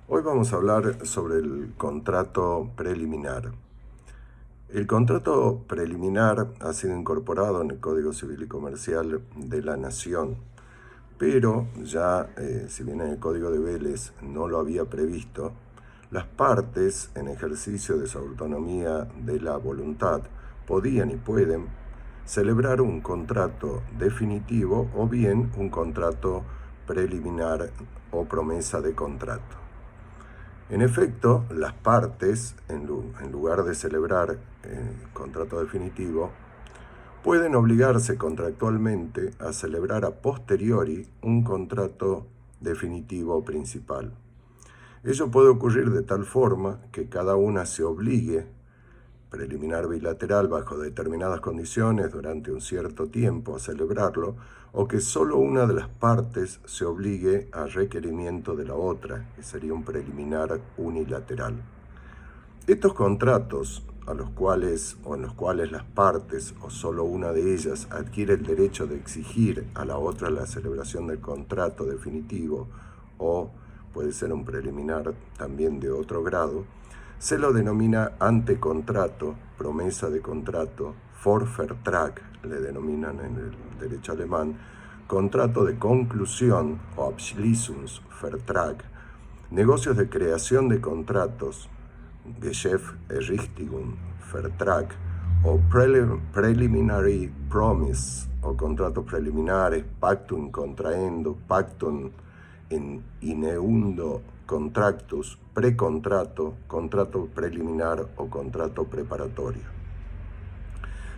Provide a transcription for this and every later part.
Hoy vamos a hablar sobre el contrato preliminar. El contrato preliminar ha sido incorporado en el Código Civil y Comercial de la Nación, pero ya, si bien en el Código de Vélez no lo había previsto, las partes, en ejercicio de su autonomía de la voluntad, podían y pueden celebrar un contrato definitivo o bien un contrato preliminar o promesa de contrato. En efecto, las partes, en lugar de celebrar el contrato definitivo, pueden obligarse contractualmente a celebrar a posteriori un contrato definitivo principal. Ello puede ocurrir de tal forma que cada una se obligue, preliminar bilateral bajo determinadas condiciones durante un cierto tiempo a celebrarlo, o que solo una de las partes se obligue a requerimiento de la otra, que sería un preliminar unilateral. Estos contratos en los cuales las partes o solo una de ellas adquiere el derecho de exigir a la otra la celebración del contrato definitivo o puede ser un preliminar también de otro grado, se lo denomina antecontrato, promesa de contrato, Vorvertrag, le denominan en el derecho alemán, contrato de conclusión o Abschließungsvertrag, negocios de creación de contratos, Geschäftserrichtigung, Vertrag o Preliminary Promise o contratos preliminares, Pactum contraendo, Pactum in ineundo contractus, precontrato, contrato preliminar o contrato preparatorio.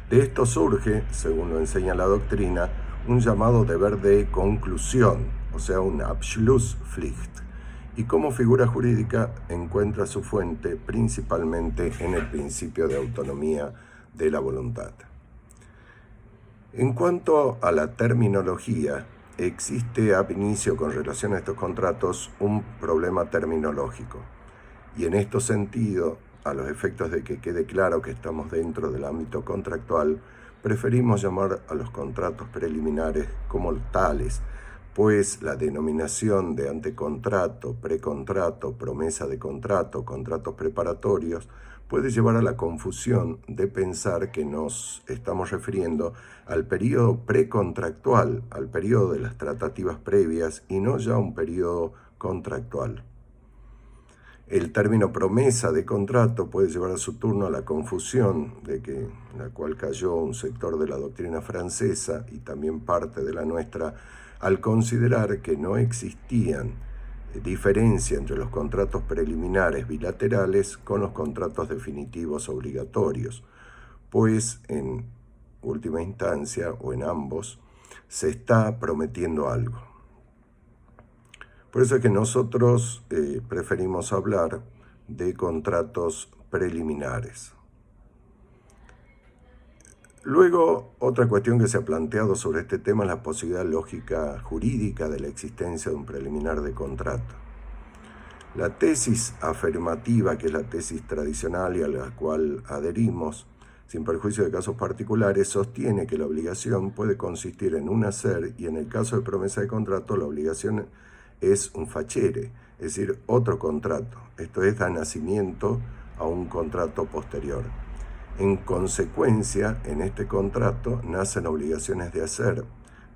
De esto surge, según lo enseña la doctrina, un llamado deber de conclusión, o sea, un Abschlusspflicht, y como figura jurídica encuentra su fuente principalmente en el principio de autonomía de la voluntad. En cuanto a la terminología, existe ab inicio con relación a estos contratos un problema terminológico, y en este sentido, a los efectos de que quede claro que estamos dentro del ámbito contractual, preferimos llamar a los contratos preliminares como tales, pues la denominación de antecontrato, precontrato, promesa de contrato, contratos preparatorios, puede llevar a la confusión de pensar que nos estamos refiriendo al periodo precontractual, al periodo de las tratativas previas y no ya a un periodo contractual. El término promesa de contrato puede llevar a su turno a la confusión en la cual cayó un sector de la doctrina francesa y también parte de la nuestra al considerar que no existían diferencia entre los contratos preliminares bilaterales con los contratos definitivos obligatorios, pues en última instancia o en ambos se está prometiendo algo. Por eso es que nosotros preferimos hablar de contratos preliminares. Luego, otra cuestión que se ha planteado sobre este tema es la posibilidad lógica jurídica de la existencia de un preliminar de contrato. La tesis afirmativa, que es la tesis tradicional y a la cual adherimos, sin perjuicio de casos particulares, sostiene que la obligación puede consistir en un hacer y en el caso de promesa de contrato la obligación es un facere, es decir, otro contrato. Esto es, da nacimiento a un contrato posterior. En consecuencia, en este contrato nacen obligaciones de hacer,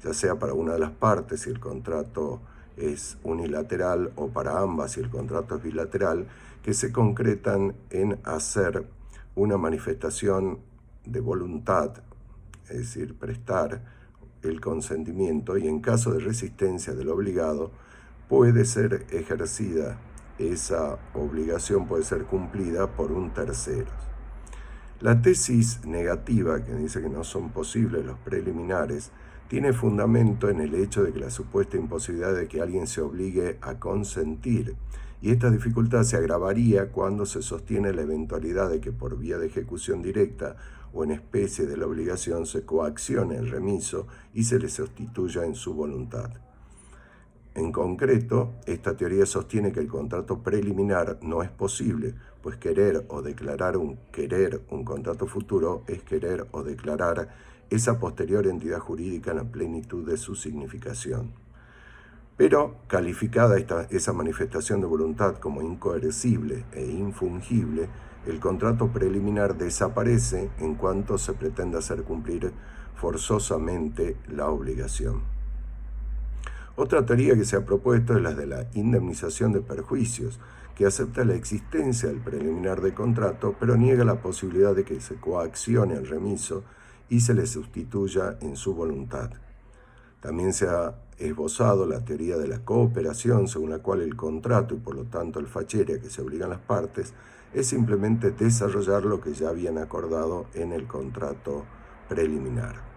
ya sea para una de las partes si el contrato es unilateral o para ambas si el contrato es bilateral, que se concretan en hacer una manifestación de voluntad, es decir, prestar el consentimiento, y en caso de resistencia del obligado, puede ser ejercida esa obligación, puede ser cumplida por un tercero. La tesis negativa, que dice que no son posibles los preliminares, tiene fundamento en el hecho de que la supuesta imposibilidad de que alguien se obligue a consentir, y esta dificultad se agravaría cuando se sostiene la eventualidad de que por vía de ejecución directa o en especie de la obligación se coaccione el remiso y se le sustituya en su voluntad. En concreto, esta teoría sostiene que el contrato preliminar no es posible, pues querer o declarar un contrato futuro es querer o declarar esa posterior entidad jurídica en la plenitud de su significación. Pero calificada esa manifestación de voluntad como incoercible e infungible, el contrato preliminar desaparece en cuanto se pretende hacer cumplir forzosamente la obligación. Otra teoría que se ha propuesto es la de la indemnización de perjuicios, que acepta la existencia del preliminar de contrato, pero niega la posibilidad de que se coaccione al remiso y se le sustituya en su voluntad. También se ha esbozado la teoría de la cooperación, según la cual el contrato y por lo tanto el facere a que se obligan las partes es simplemente desarrollar lo que ya habían acordado en el contrato preliminar.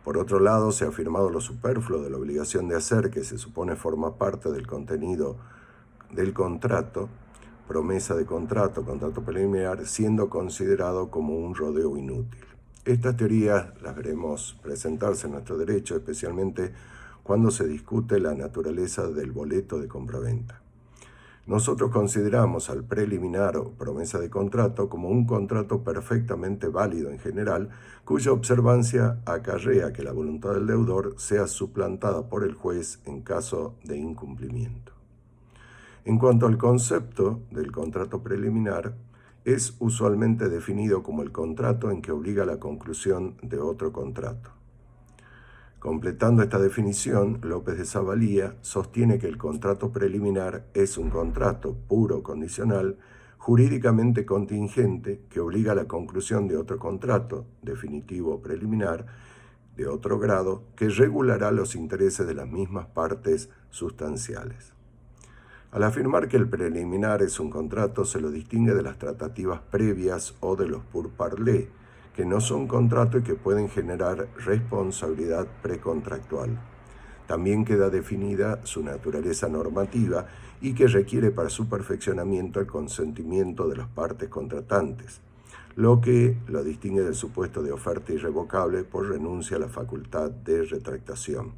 Por otro lado, se ha afirmado lo superfluo de la obligación de hacer, que se supone forma parte del contenido del contrato, promesa de contrato, contrato preliminar, siendo considerado como un rodeo inútil. Estas teorías las veremos presentarse en nuestro derecho, especialmente cuando se discute la naturaleza del boleto de compraventa. Nosotros consideramos al preliminar o promesa de contrato como un contrato perfectamente válido en general, cuya observancia acarrea que la voluntad del deudor sea suplantada por el juez en caso de incumplimiento. En cuanto al concepto del contrato preliminar, es usualmente definido como el contrato en que obliga a la conclusión de otro contrato. Completando esta definición, López de Zavalía sostiene que el contrato preliminar es un contrato puro condicional, jurídicamente contingente, que obliga a la conclusión de otro contrato, definitivo o preliminar, de otro grado, que regulará los intereses de las mismas partes sustanciales. Al afirmar que el preliminar es un contrato, se lo distingue de las tratativas previas o de los pourparlers, que no son contrato y que pueden generar responsabilidad precontractual. También queda definida su naturaleza normativa y que requiere para su perfeccionamiento el consentimiento de las partes contratantes, lo que lo distingue del supuesto de oferta irrevocable por renuncia a la facultad de retractación.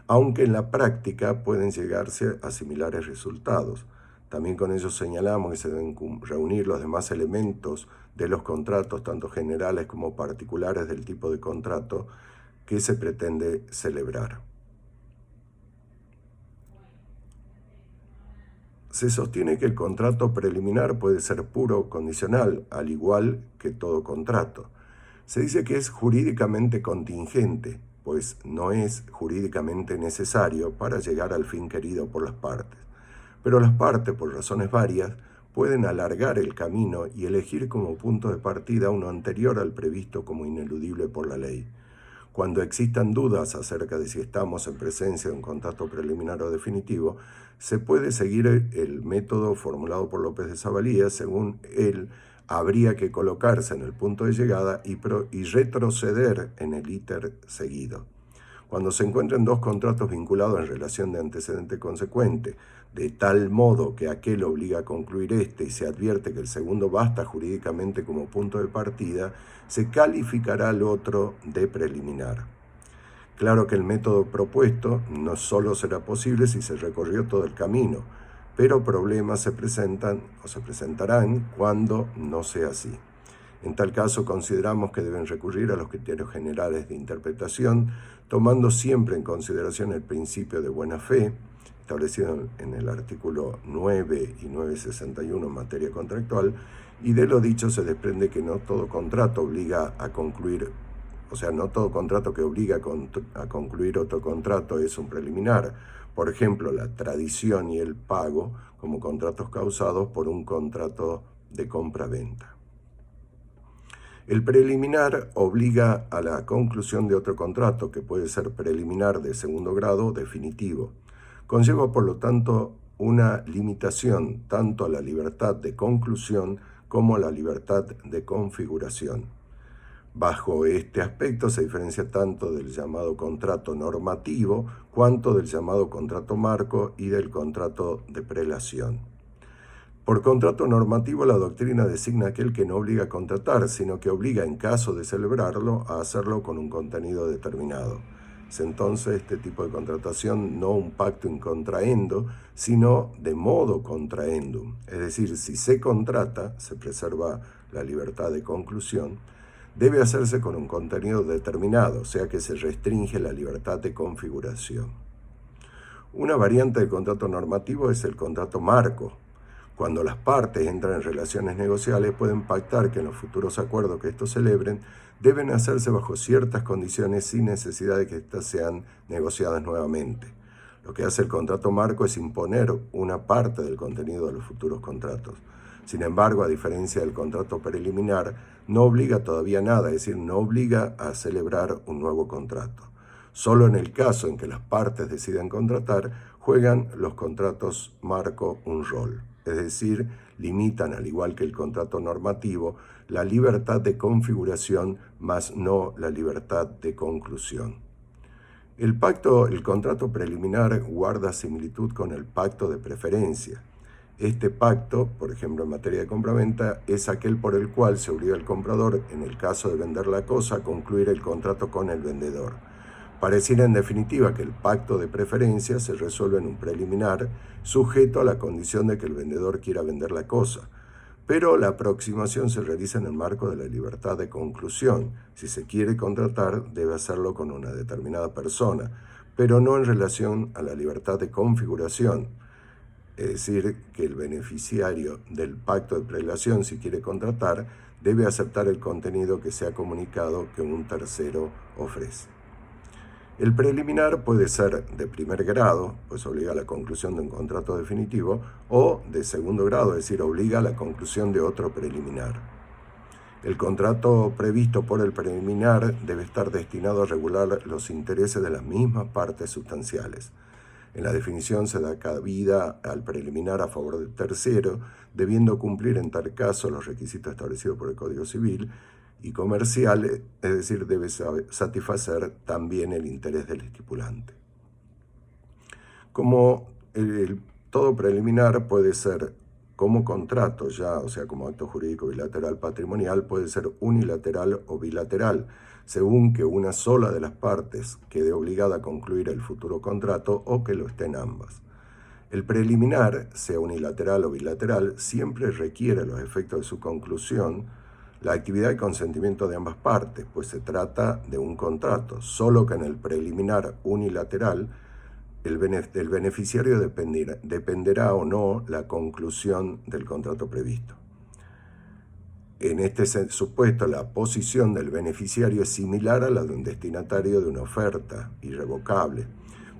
Aunque en la práctica pueden llegarse a similares resultados. También con ello señalamos que se deben reunir los demás elementos de los contratos, tanto generales como particulares del tipo de contrato que se pretende celebrar. Se sostiene que el contrato preliminar puede ser puro o condicional, al igual que todo contrato. Se dice que es jurídicamente contingente, pues no es jurídicamente necesario para llegar al fin querido por las partes. Pero las partes, por razones varias, pueden alargar el camino y elegir como punto de partida uno anterior al previsto como ineludible por la ley. Cuando existan dudas acerca de si estamos en presencia de un contrato preliminar o definitivo, se puede seguir el método formulado por López de Zavalía. Según él, habría que colocarse en el punto de llegada y retroceder en el íter seguido. Cuando se encuentren dos contratos vinculados en relación de antecedente consecuente, de tal modo que aquel obliga a concluir este y se advierte que el segundo basta jurídicamente como punto de partida, se calificará al otro de preliminar. Claro que el método propuesto no solo será posible si se recorrió todo el camino, pero problemas se presentan o se presentarán cuando no sea así. En tal caso, consideramos que deben recurrir a los criterios generales de interpretación, tomando siempre en consideración el principio de buena fe, establecido en el artículo 9 y 961 en materia contractual, y de lo dicho se desprende que no todo contrato obliga a concluir, no todo contrato que obliga a concluir otro contrato es un preliminar. Por ejemplo, la tradición y el pago como contratos causados por un contrato de compra-venta. El preliminar obliga a la conclusión de otro contrato, que puede ser preliminar de segundo grado o definitivo. Conlleva, por lo tanto, una limitación tanto a la libertad de conclusión como a la libertad de configuración. Bajo este aspecto se diferencia tanto del llamado contrato normativo cuanto del llamado contrato marco y del contrato de prelación. Por contrato normativo, la doctrina designa aquel que no obliga a contratar, sino que obliga, en caso de celebrarlo, a hacerlo con un contenido determinado. Es entonces este tipo de contratación no un pacto in contraendo, sino de modo contraendum. Es decir, si se contrata, se preserva la libertad de conclusión, debe hacerse con un contenido determinado, o sea que se restringe la libertad de configuración. Una variante del contrato normativo es el contrato marco. Cuando las partes entran en relaciones negociables, pueden pactar que en los futuros acuerdos que estos celebren deben hacerse bajo ciertas condiciones sin necesidad de que éstas sean negociadas nuevamente. Lo que hace el contrato marco es imponer una parte del contenido de los futuros contratos. Sin embargo, a diferencia del contrato preliminar, no obliga todavía nada, es decir, no obliga a celebrar un nuevo contrato. Solo en el caso en que las partes deciden contratar, juegan los contratos marco un rol. Es decir, limitan, al igual que el contrato normativo, la libertad de configuración, mas no la libertad de conclusión. El contrato preliminar guarda similitud con el pacto de preferencia. Este pacto, por ejemplo en materia de compraventa, es aquel por el cual se obliga al comprador, en el caso de vender la cosa, a concluir el contrato con el vendedor. Pareciera en definitiva que el pacto de preferencia se resuelve en un preliminar, sujeto a la condición de que el vendedor quiera vender la cosa, pero la aproximación se realiza en el marco de la libertad de conclusión. Si se quiere contratar, debe hacerlo con una determinada persona, pero no en relación a la libertad de configuración. Es decir, que el beneficiario del pacto de prelación, si quiere contratar, debe aceptar el contenido que se ha comunicado que un tercero ofrece. El preliminar puede ser de primer grado, pues obliga a la conclusión de un contrato definitivo, o de segundo grado, es decir, obliga a la conclusión de otro preliminar. El contrato previsto por el preliminar debe estar destinado a regular los intereses de las mismas partes sustanciales. En la definición se da cabida al preliminar a favor del tercero, debiendo cumplir en tal caso los requisitos establecidos por el Código Civil y Comercial, es decir, debe satisfacer también el interés del estipulante. Como todo preliminar puede ser como contrato ya, o sea, como acto jurídico bilateral patrimonial, puede ser unilateral o bilateral, según que una sola de las partes quede obligada a concluir el futuro contrato o que lo estén ambas. El preliminar, sea unilateral o bilateral, siempre requiere a los efectos de su conclusión la actividad y consentimiento de ambas partes, pues se trata de un contrato, solo que en el preliminar unilateral del beneficiario dependerá o no la conclusión del contrato previsto. En este supuesto, la posición del beneficiario es similar a la de un destinatario de una oferta irrevocable,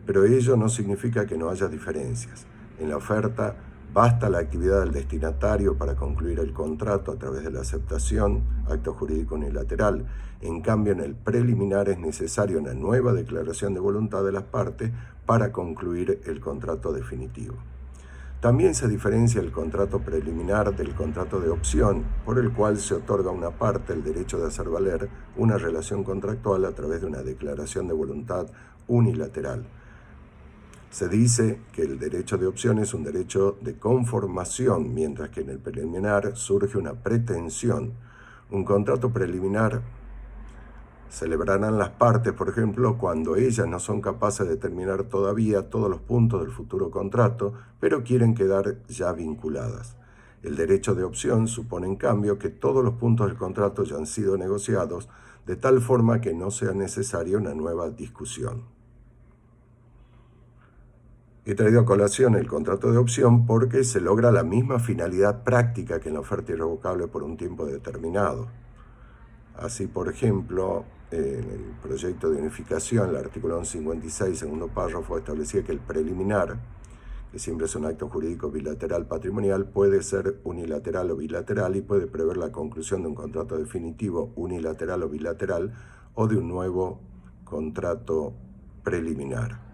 pero ello no significa que no haya diferencias. En la oferta basta la actividad del destinatario para concluir el contrato a través de la aceptación, acto jurídico unilateral. En cambio, en el preliminar es necesaria una nueva declaración de voluntad de las partes para concluir el contrato definitivo. También se diferencia el contrato preliminar del contrato de opción, por el cual se otorga a una parte el derecho de hacer valer una relación contractual a través de una declaración de voluntad unilateral. Se dice que el derecho de opción es un derecho de conformación, mientras que en el preliminar surge una pretensión. Un contrato preliminar celebrarán las partes, por ejemplo, cuando ellas no son capaces de determinar todavía todos los puntos del futuro contrato, pero quieren quedar ya vinculadas. El derecho de opción supone, en cambio, que todos los puntos del contrato ya han sido negociados, de tal forma que no sea necesaria una nueva discusión. He traído a colación el contrato de opción porque se logra la misma finalidad práctica que en la oferta irrevocable por un tiempo determinado. Así, por ejemplo, en el proyecto de unificación, el artículo 56, segundo párrafo, establecía que el preliminar, que siempre es un acto jurídico bilateral patrimonial, puede ser unilateral o bilateral y puede prever la conclusión de un contrato definitivo unilateral o bilateral o de un nuevo contrato preliminar.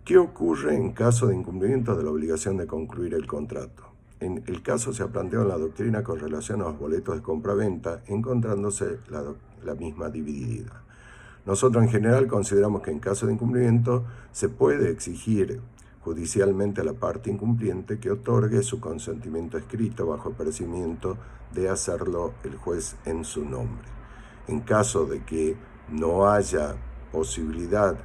¿Qué ocurre en caso de incumplimiento de la obligación de concluir el contrato? En el caso se ha planteado en la doctrina con relación a los boletos de compra-venta, encontrándose la misma dividida. Nosotros en general consideramos que en caso de incumplimiento se puede exigir judicialmente a la parte incumpliente que otorgue su consentimiento escrito bajo el procedimiento de hacerlo el juez en su nombre. En caso de que no haya posibilidad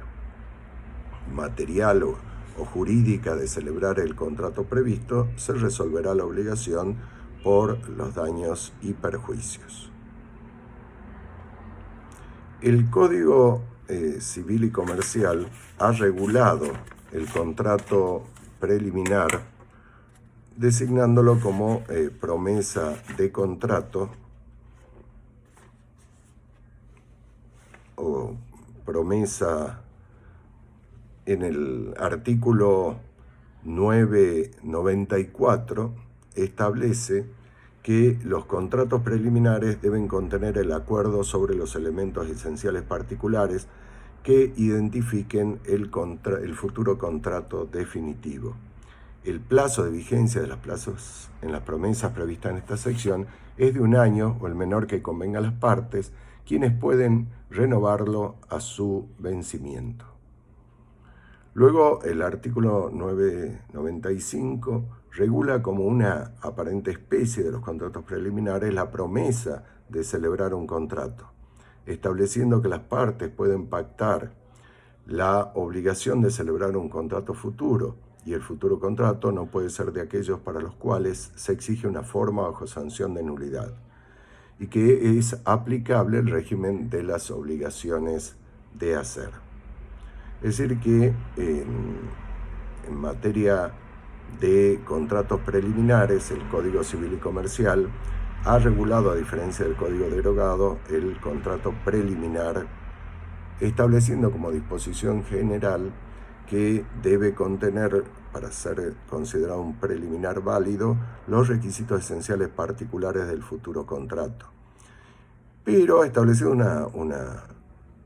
material o jurídica de celebrar el contrato previsto, se resolverá la obligación por los daños y perjuicios. El Código Civil y Comercial ha regulado el contrato preliminar designándolo como promesa de contrato o promesa. En el artículo 994 establece que los contratos preliminares deben contener el acuerdo sobre los elementos esenciales particulares que identifiquen el futuro contrato definitivo. El plazo de vigencia de los plazos en las promesas previstas en esta sección es de 1 año o el menor que convenga a las partes, quienes pueden renovarlo a su vencimiento. Luego, el artículo 995 regula como una aparente especie de los contratos preliminares la promesa de celebrar un contrato, estableciendo que las partes pueden pactar la obligación de celebrar un contrato futuro, y el futuro contrato no puede ser de aquellos para los cuales se exige una forma bajo sanción de nulidad, y que es aplicable el régimen de las obligaciones de hacer. Es decir que en materia de contratos preliminares, el Código Civil y Comercial ha regulado, a diferencia del Código derogado, el contrato preliminar, estableciendo como disposición general que debe contener, para ser considerado un preliminar válido, los requisitos esenciales particulares del futuro contrato. Pero ha establecido una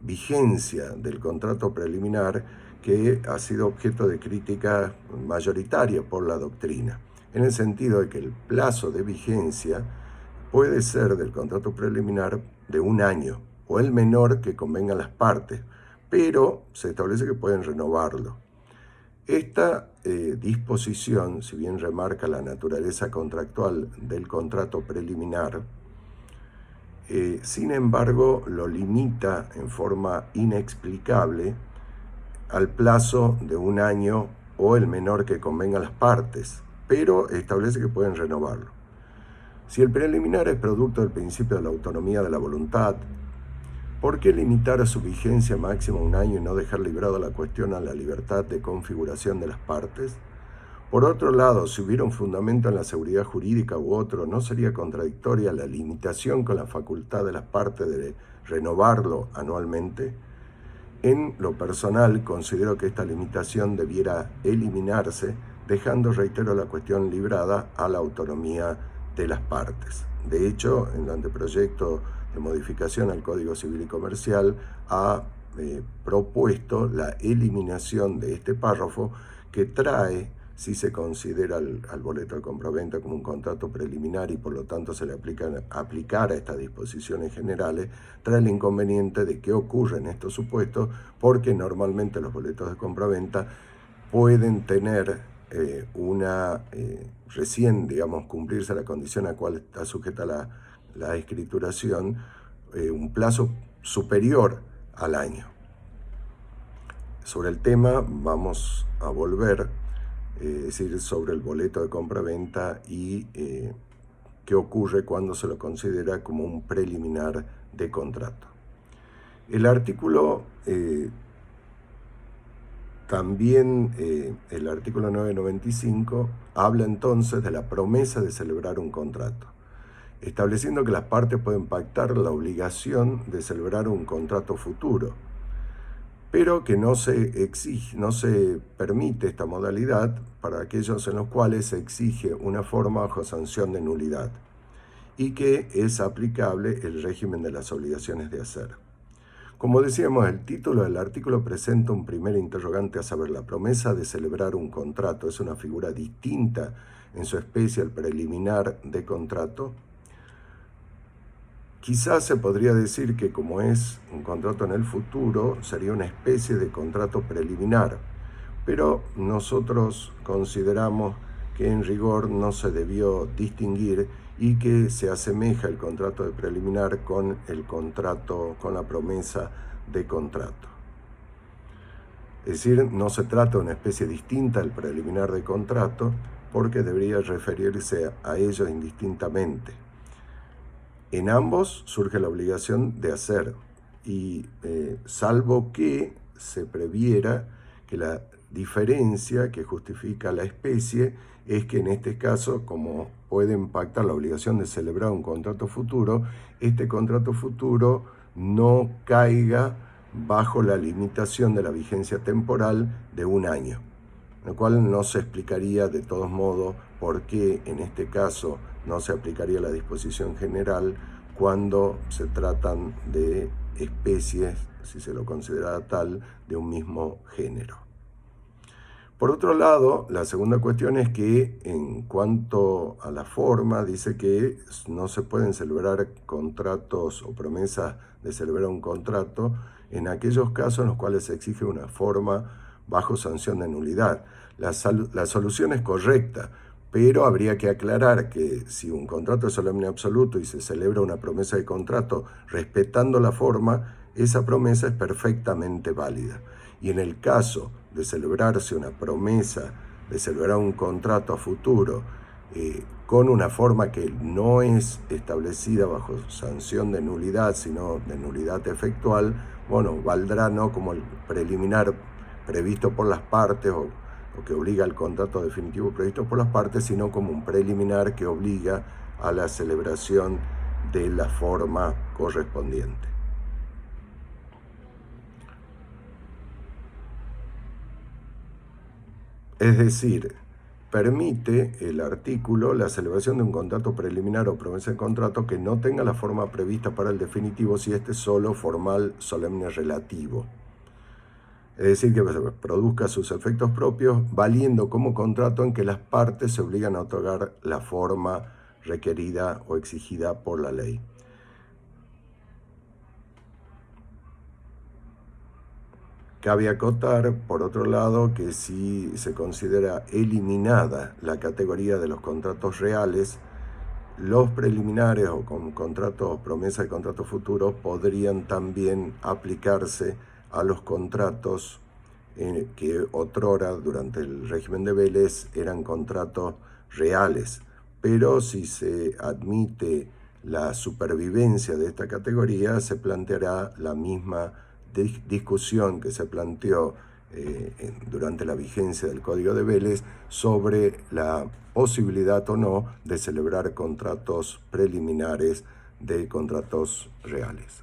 vigencia del contrato preliminar que ha sido objeto de crítica mayoritaria por la doctrina, en el sentido de que el plazo de vigencia puede ser del contrato preliminar de 1 año o el menor que convenga a las partes, pero se establece que pueden renovarlo. Esta disposición, si bien remarca la naturaleza contractual del contrato preliminar, sin embargo, lo limita en forma inexplicable al plazo de 1 año o el menor que convenga a las partes, pero establece que pueden renovarlo. Si el preliminar es producto del principio de la autonomía de la voluntad, ¿por qué limitar su vigencia máxima a 1 año y no dejar librada la cuestión a la libertad de configuración de las partes? Por otro lado, si hubiera un fundamento en la seguridad jurídica u otro, ¿no sería contradictoria la limitación con la facultad de las partes de renovarlo anualmente? En lo personal, considero que esta limitación debiera eliminarse, dejando, reitero, la cuestión librada a la autonomía de las partes. De hecho, en el anteproyecto de modificación al Código Civil y Comercial ha propuesto la eliminación de este párrafo que trae, si se considera al boleto de compraventa como un contrato preliminar y por lo tanto se le aplicar a estas disposiciones generales, trae el inconveniente de qué ocurre en estos supuestos, porque normalmente los boletos de compraventa pueden tener recién, cumplirse la condición a la cual está sujeta la escrituración, un plazo superior al año. Sobre el tema vamos a volver, es decir, sobre el boleto de compraventa y qué ocurre cuando se lo considera como un preliminar de contrato. El artículo el artículo 995 habla entonces de la promesa de celebrar un contrato, estableciendo que las partes pueden pactar la obligación de celebrar un contrato futuro, pero que no se permite esta modalidad para aquellos en los cuales se exige una forma bajo sanción de nulidad y que es aplicable el régimen de las obligaciones de hacer. Como decíamos, el título del artículo presenta un primer interrogante, a saber, la promesa de celebrar un contrato es una figura distinta en su especie al preliminar de contrato. Quizás se podría decir que como es un contrato en el futuro, sería una especie de contrato preliminar, pero nosotros consideramos que en rigor no se debió distinguir y que se asemeja el contrato de preliminar con la promesa de contrato. Es decir, no se trata de una especie distinta del preliminar de contrato, porque debería referirse a ellos indistintamente. En ambos surge la obligación de hacer, y salvo que se previera que la diferencia que justifica la especie es que en este caso, como puede impactar la obligación de celebrar un contrato futuro, este contrato futuro no caiga bajo la limitación de la vigencia temporal de 1 año, lo cual no se explicaría de todos modos por qué en este caso no se aplicaría la disposición general cuando se tratan de especies, si se lo considera tal, de un mismo género. Por otro lado, la segunda cuestión es que en cuanto a la forma, dice que no se pueden celebrar contratos o promesas de celebrar un contrato en aquellos casos en los cuales se exige una forma bajo sanción de nulidad. La solución es correcta, pero habría que aclarar que si un contrato es solemne absoluto y se celebra una promesa de contrato respetando la forma, esa promesa es perfectamente válida. Y en el caso de celebrarse una promesa, de celebrar un contrato a futuro, con una forma que no es establecida bajo sanción de nulidad, sino de nulidad efectual, bueno, valdrá no como el preliminar previsto por las partes o que obliga al contrato definitivo previsto por las partes, sino como un preliminar que obliga a la celebración de la forma correspondiente. Es decir, permite el artículo la celebración de un contrato preliminar o promesa de contrato que no tenga la forma prevista para el definitivo si este es solo formal, solemne, relativo. Es decir, que produzca sus efectos propios, valiendo como contrato en que las partes se obligan a otorgar la forma requerida o exigida por la ley. Cabe acotar, por otro lado, que si se considera eliminada la categoría de los contratos reales, los preliminares o con contratos, promesa de contratos futuros, podrían también aplicarse a los contratos que otrora, durante el régimen de Vélez, eran contratos reales. Pero si se admite la supervivencia de esta categoría, se planteará la misma discusión que se planteó durante la vigencia del Código de Vélez sobre la posibilidad o no de celebrar contratos preliminares de contratos reales.